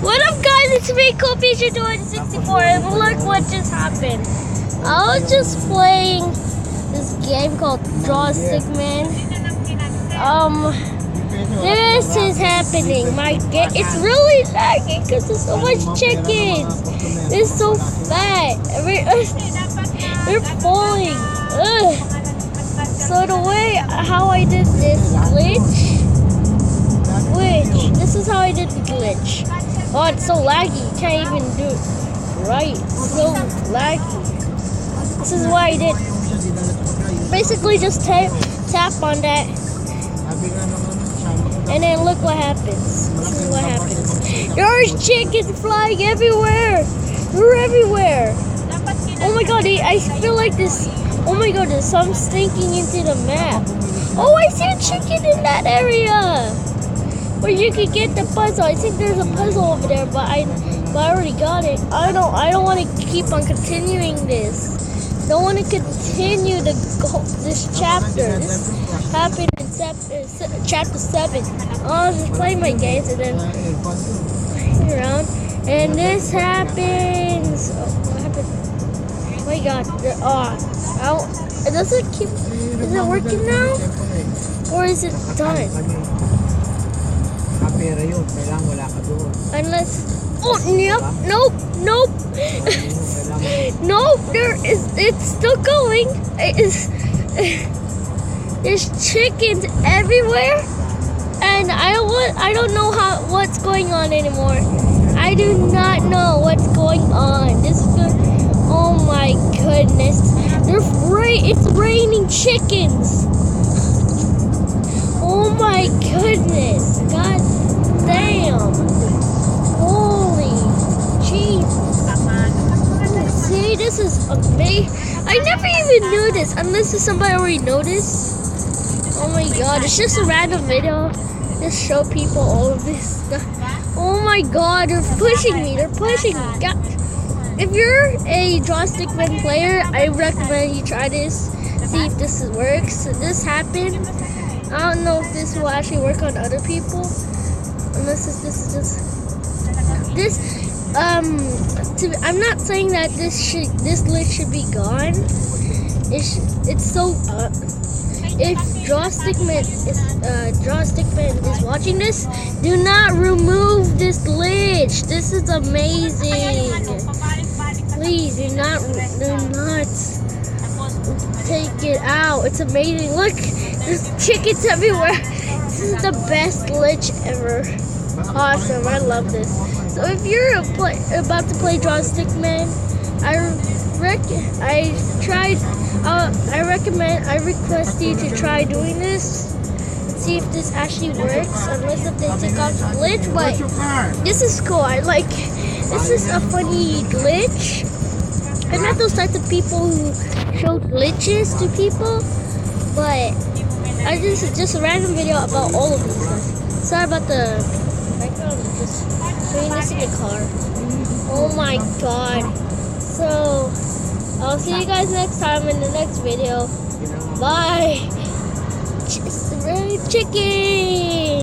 What up, guys? It's me, Cool264, and look what just happened. I was just playing this game called Stickman. This is happening. It's really lagging because there's so much chickens. It's so fat. They're falling. Ugh. So the way how I did this glitch. This is how I did the glitch. Oh, it's so laggy. You can't even do it right. It's so laggy. This is what I did. Basically, just tap on that. And then look what happens. This is what happens. There's chickens flying everywhere. They're everywhere. Oh my god, I feel like this. Oh my god, there's some stinking into the map. Oh, I see a chicken in that area. Where you can get the puzzle. I think there's a puzzle over there, but I already got it. I don't want to keep on continuing this. Don't want to continue this chapter. This happened in chapter 7. I'll just play my games and then play around. And this happens. Oh, what happened? Oh my god. Is it working now? Or is it done? Unless, nope. Nope, it's still going. There's chickens everywhere, and I don't know what's going on anymore. I do not know what's going on. This is good. Oh my goodness, it's raining chickens. Oh my goodness, god damn. Holy jeez. See, this is amazing. I never even knew this, unless somebody already noticed. Oh my god, it's just a random video. Just show people all of this stuff. Oh my god, they're pushing me. God. If you're a Stickman player, I recommend you try this. See if this works. This happened. I don't know if this will actually work on other people. Unless this is just this. I'm not saying that this glitch should be gone. It's so. If Stickman is watching this, do not remove this glitch. This is amazing. Please do not take it out. It's amazing. Look, there's chickens everywhere. This is the best glitch ever. Awesome, I love this. So if you're about to play Stickman, I request you to try doing this and see if this actually works, unless if they take off the glitch. But this is cool. This is a funny glitch. I'm not those types of people who show glitches to people, but this is just a random video about all of these guys. Sorry about the background. I'm just showing this in the car. Oh my god. So I'll see you guys next time in the next video. Bye. Chicken.